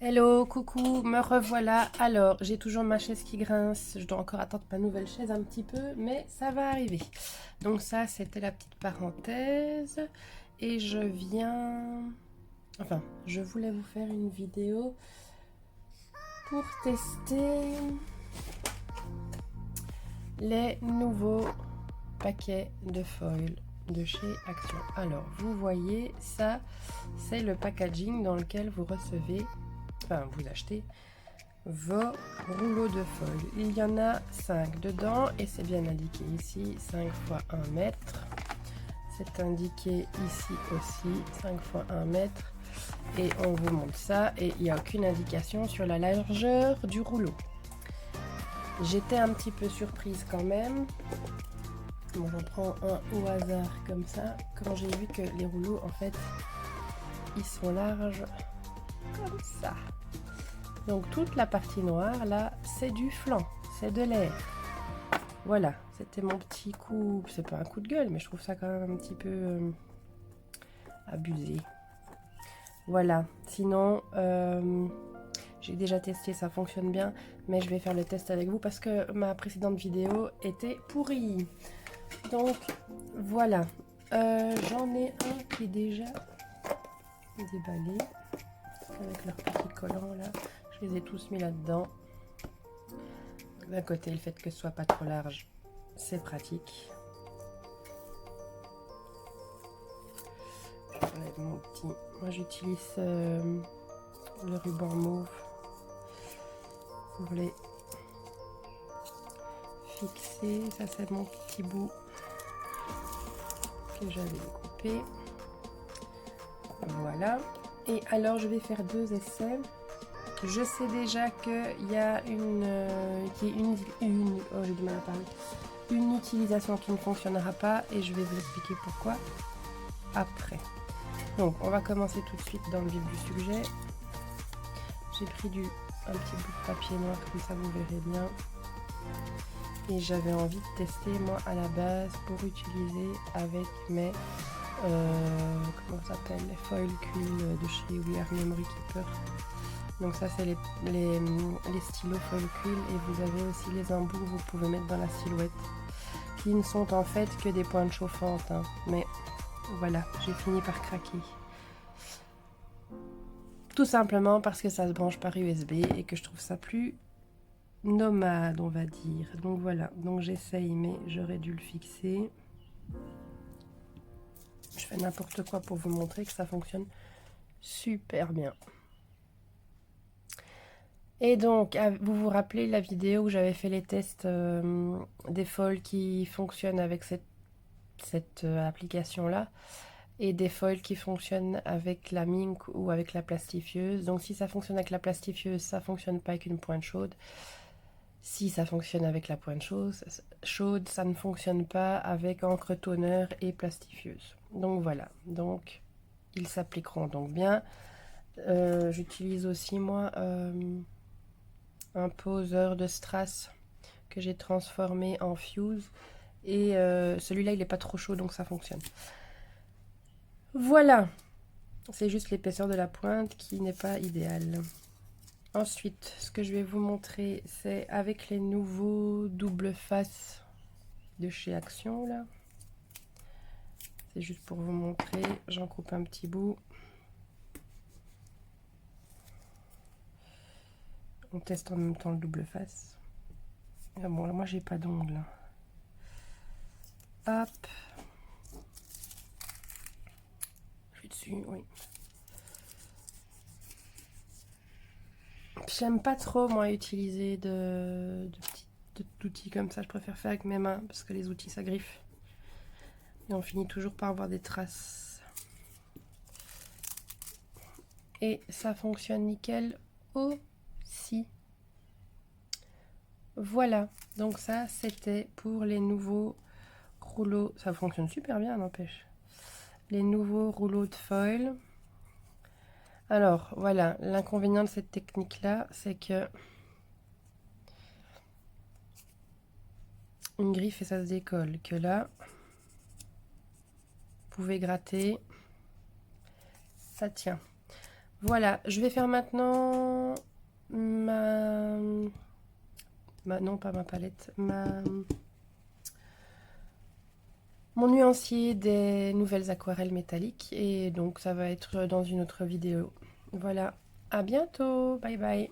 Hello, coucou, me revoilà. Alors, j'ai toujours ma chaise qui grince. Je dois encore attendre ma nouvelle chaise un petit peu, mais ça va arriver. Donc ça, c'était la petite parenthèse. Et je viens... Enfin, je voulais vous faire une vidéo pour tester les nouveaux paquets de foil de chez Action. Alors, vous voyez, ça, c'est le packaging dans lequel vous recevez, enfin, vous achetez vos rouleaux de foil. Il y en a 5 dedans et c'est bien indiqué ici 5 fois 1 mètre. C'est indiqué ici aussi 5 fois 1 mètre et on vous montre ça et il n'y a aucune indication sur la largeur du rouleau. J'étais un petit peu surprise quand même. Bon, j'en prends un au hasard comme ça quand j'ai vu que les rouleaux en fait ils sont larges comme ça. Donc toute la partie noire là, c'est du flanc, c'est de l'air. Voilà, c'était mon petit coup, c'est pas un coup de gueule, mais je trouve ça quand même un petit peu abusé. Voilà, sinon j'ai déjà testé, ça fonctionne bien, mais je vais faire le test avec vous parce que ma précédente vidéo était pourrie. Donc voilà, j'en ai un qui est déjà déballé avec leurs petits collants là. Je les ai tous mis là-dedans. D'un côté, le fait que ce soit pas trop large, c'est pratique. J'enlève mon petit. Moi, j'utilise le ruban mauve pour les fixer. Ça, c'est mon petit bout que j'avais découpé. Voilà. Et alors, je vais faire 2 essais. Je sais déjà qu'il y a oh, j'ai du mal à parler. Une utilisation qui ne fonctionnera pas et je vais vous expliquer pourquoi après. Donc, on va commencer tout de suite dans le vif du sujet. J'ai pris un petit bout de papier noir, comme ça vous verrez bien. Et j'avais envie de tester, moi, à la base, pour utiliser avec mes... comment ça s'appelle, les foil cool de chez We Are Memory Keeper. Donc ça, c'est les stylos foil cool. Et vous avez aussi les embouts que vous pouvez mettre dans la silhouette. Qui ne sont en fait que des pointes chauffantes. Hein. Mais voilà, j'ai fini par craquer. Tout simplement parce que ça se branche par USB et que je trouve ça plus nomade, on va dire. Donc voilà, donc j'essaye, mais j'aurais dû le fixer. Je fais n'importe quoi pour vous montrer que ça fonctionne super bien. Et donc, vous vous rappelez la vidéo où j'avais fait les tests des foils qui fonctionnent avec cette application-là et des foils qui fonctionnent avec la mink ou avec la plastifieuse. Donc si ça fonctionne avec la plastifieuse, ça fonctionne pas avec une pointe chaude. Si ça fonctionne avec la pointe chaude, ça ne fonctionne pas avec encre toner et plastifieuse. Donc voilà, donc ils s'appliqueront donc bien. J'utilise aussi moi un poseur de strass que j'ai transformé en fuse et celui-là il n'est pas trop chaud donc ça fonctionne. Voilà, c'est juste l'épaisseur de la pointe qui n'est pas idéale. Ensuite, ce que je vais vous montrer, c'est avec les nouveaux double face de chez Action là. C'est juste pour vous montrer, j'en coupe un petit bout. On teste en même temps le double face. Ah bon, là moi j'ai pas d'ongles. Hop. Je suis dessus, oui. J'aime pas trop moi utiliser d'outils comme ça, je préfère faire avec mes mains parce que les outils ça griffe. Et on finit toujours par avoir des traces. Et ça fonctionne nickel aussi. Voilà, donc ça c'était pour les nouveaux rouleaux. Ça fonctionne super bien, n'empêche. Les nouveaux rouleaux de foil. Alors voilà, l'inconvénient de cette technique là, c'est que une griffe et ça se décolle. Que là, vous pouvez gratter, ça tient. Voilà, je vais faire maintenant non pas ma palette, mon nuancier des nouvelles aquarelles métalliques et donc ça va être dans une autre vidéo. Voilà, à bientôt, bye bye.